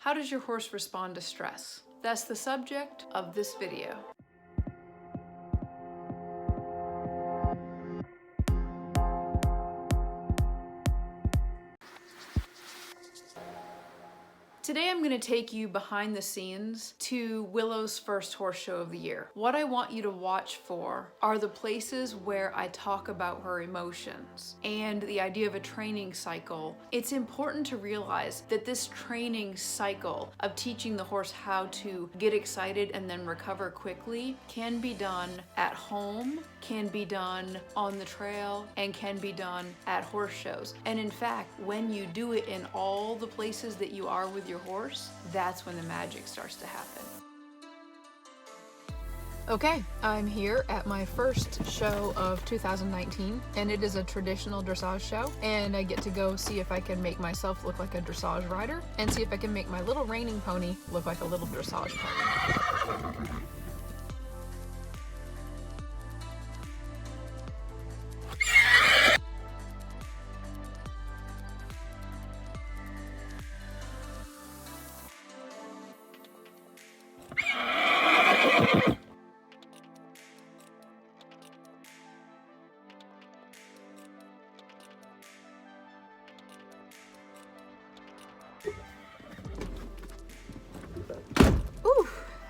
How does your horse respond to stress? That's the subject of this video. Today I'm going to take you behind the scenes to Willow's first horse show of the year. What I want you to watch for are the places where I talk about her emotions and the idea of a training cycle. It's important to realize that this training cycle of teaching the horse how to get excited and then recover quickly can be done at home, can be done on the trail, and can be done at horse shows. And in fact, when you do it in all the places that you are with your horse, that's when the magic starts to happen. Okay, I'm here at my first show of 2019, and it is a traditional dressage show, and I get to go see if I can make myself look like a dressage rider and see if I can make my little reining pony look like a little dressage pony.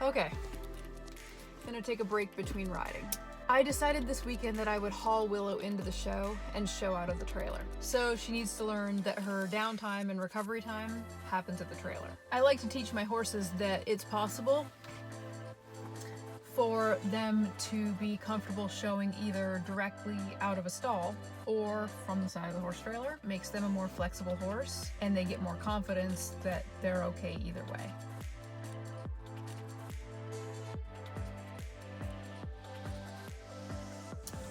Okay, gonna take a break between riding. I decided this weekend that I would haul Willow into the show and show out of the trailer. So she needs to learn that her downtime and recovery time happens at the trailer. I like to teach my horses that it's possible for them to be comfortable showing either directly out of a stall or from the side of the horse trailer. It makes them a more flexible horse and they get more confidence that they're okay either way.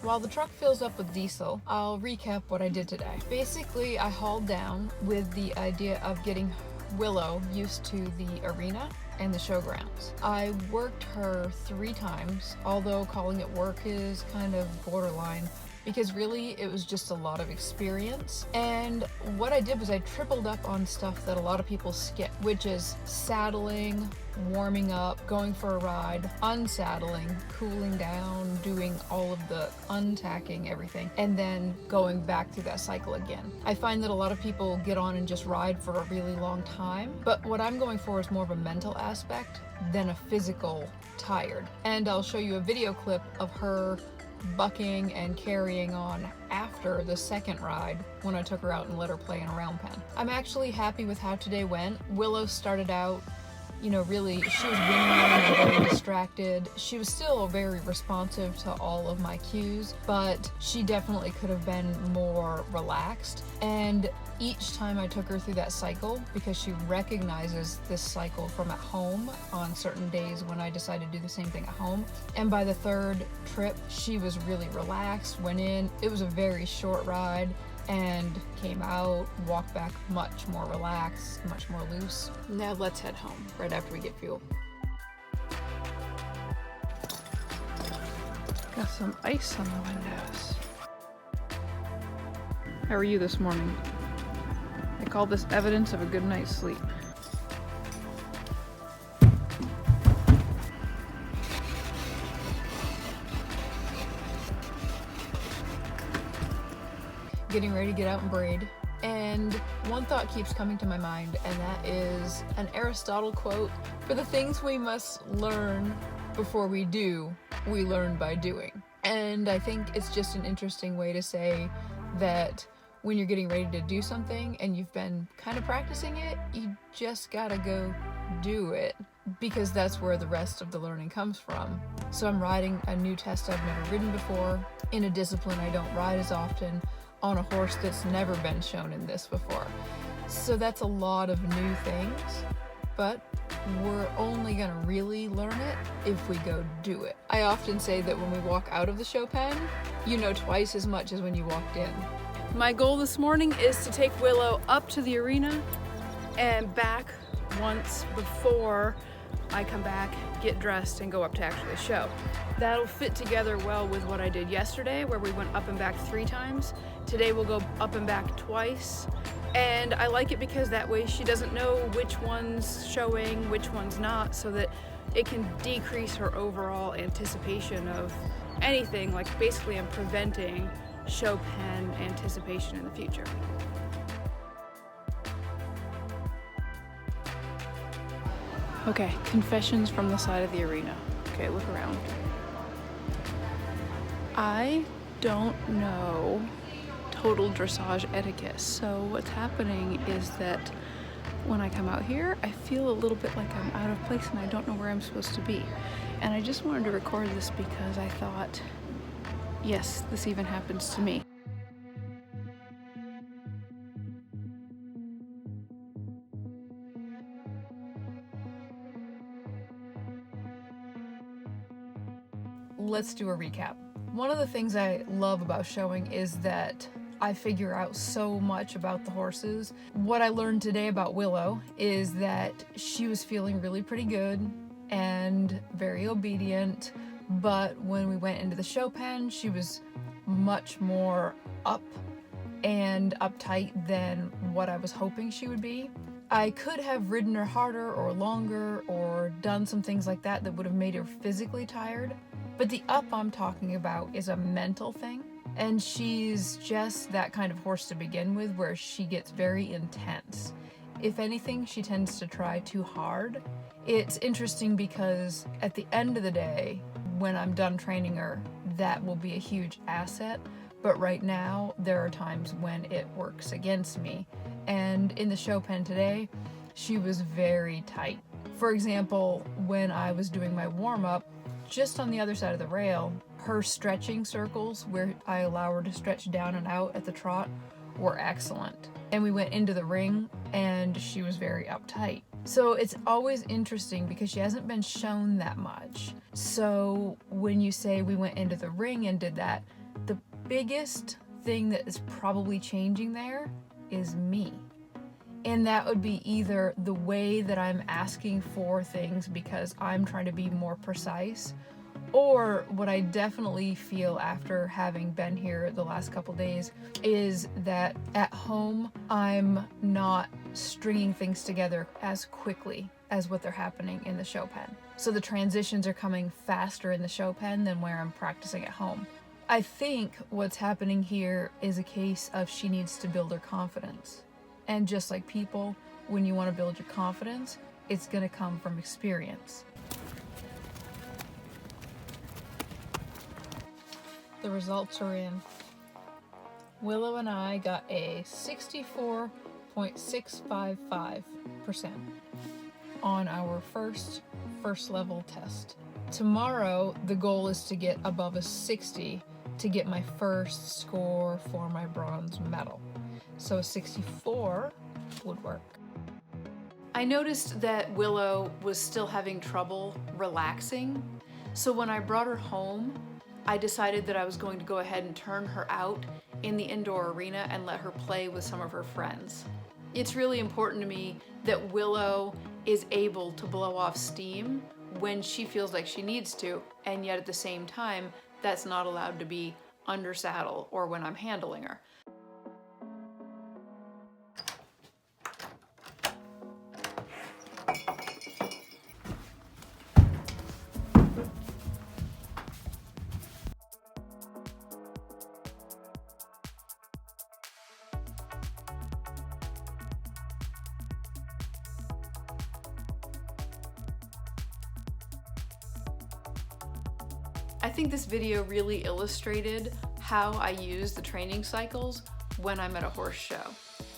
While the truck fills up with diesel, I'll recap what I did today. Basically, I hauled down with the idea of getting Willow used to the arena and the showgrounds. I worked her 3 times, although calling it work is kind of borderline, because really it was just a lot of experience. And what I did was I tripled up on stuff that a lot of people skip, which is saddling, warming up, going for a ride, unsaddling, cooling down, doing all of the untacking everything, and then going back through that cycle again. I find that a lot of people get on and just ride for a really long time, but what I'm going for is more of a mental aspect than a physical tired. And I'll show you a video clip of her bucking and carrying on after the second ride when I took her out and let her play in a round pen. I'm actually happy with how today went. Willow started out, really, she was winging and very distracted. She was still very responsive to all of my cues, but she definitely could have been more relaxed. And each time I took her through that cycle, because she recognizes this cycle from at home on certain days when I decide to do the same thing at home. And by the 3rd trip, she was really relaxed, went in. It was a very short ride and came out, walked back much more relaxed, much more loose. Now let's head home right after we get fuel. Got some ice on the windows. How are you this morning? I call this evidence of a good night's sleep. Getting ready to get out and braid. And one thought keeps coming to my mind, and that is an Aristotle quote: "For the things we must learn before we do, we learn by doing." And I think it's just an interesting way to say that when you're getting ready to do something and you've been kind of practicing it, you just gotta go do it, because that's where the rest of the learning comes from. So I'm riding a new test I've never ridden before, in a discipline I don't ride as often, on a horse that's never been shown in this before. So that's a lot of new things, but we're only gonna really learn it if we go do it. I often say that when we walk out of the show pen, you know twice as much as when you walked in. My goal this morning is to take Willow up to the arena and back once before I come back, get dressed, and go up to actually show. That'll fit together well with what I did yesterday, where we went up and back 3 times. Today we'll go up and back twice, And I like it because that way she doesn't know which one's showing, which one's not, so that it can decrease her overall anticipation of anything. Like basically I'm preventing show pen anticipation in the future. Okay, confessions from the side of the arena. Okay, look around. I don't know total dressage etiquette, so what's happening is that when I come out here, I feel a little bit like I'm out of place and I don't know where I'm supposed to be. And I just wanted to record this because I thought, yes, this even happens to me. Let's do a recap. One of the things I love about showing is that I figure out so much about the horses. What I learned today about Willow is that she was feeling really pretty good and very obedient, but when we went into the show pen, she was much more up and uptight than what I was hoping she would be. I could have ridden her harder or longer or done some things like that that would have made her physically tired. But the up I'm talking about is a mental thing. And she's just that kind of horse to begin with, where she gets very intense. If anything, she tends to try too hard. It's interesting because at the end of the day, when I'm done training her, that will be a huge asset. But right now, there are times when it works against me. And in the show pen today, she was very tight. For example, when I was doing my warm-up, just on the other side of the rail, her stretching circles, where I allow her to stretch down and out at the trot, were excellent. And we went into the ring and she was very uptight. So it's always interesting because she hasn't been shown that much. So when you say we went into the ring and did that, the biggest thing that is probably changing there is me. And that would be either the way that I'm asking for things because I'm trying to be more precise, or what I definitely feel after having been here the last couple days is that at home I'm not stringing things together as quickly as what they're happening in the show pen. So the transitions are coming faster in the show pen than where I'm practicing at home. I think what's happening here is a case of she needs to build her confidence. And just like people, when you want to build your confidence, it's going to come from experience. The results are in. Willow and I got a 64.655% on our first level test. Tomorrow, the goal is to get above a 60 to get my first score for my bronze medal. So a 64 would work. I noticed that Willow was still having trouble relaxing. So when I brought her home, I decided that I was going to go ahead and turn her out in the indoor arena and let her play with some of her friends. It's really important to me that Willow is able to blow off steam when she feels like she needs to, and yet at the same time, that's not allowed to be under saddle or when I'm handling her. I think this video really illustrated how I use the training cycles when I'm at a horse show.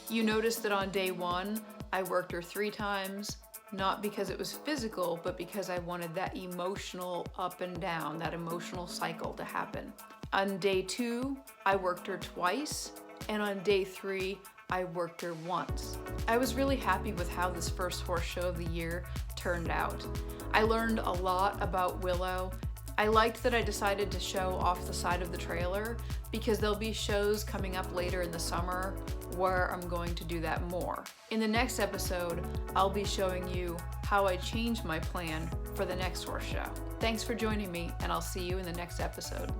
You notice that on day one, I worked her 3 times, not because it was physical, but because I wanted that emotional up and down, that emotional cycle to happen. On day 2, I worked her twice, and on day 3, I worked her once. I was really happy with how this first horse show of the year turned out. I learned a lot about Willow. I liked that I decided to show off the side of the trailer because there'll be shows coming up later in the summer where I'm going to do that more. In the next episode, I'll be showing you how I changed my plan for the next horse show. Thanks for joining me, and I'll see you in the next episode.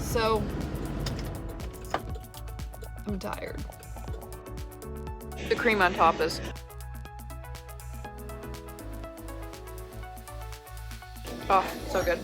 So, I'm tired. The cream on top is... oh, so good.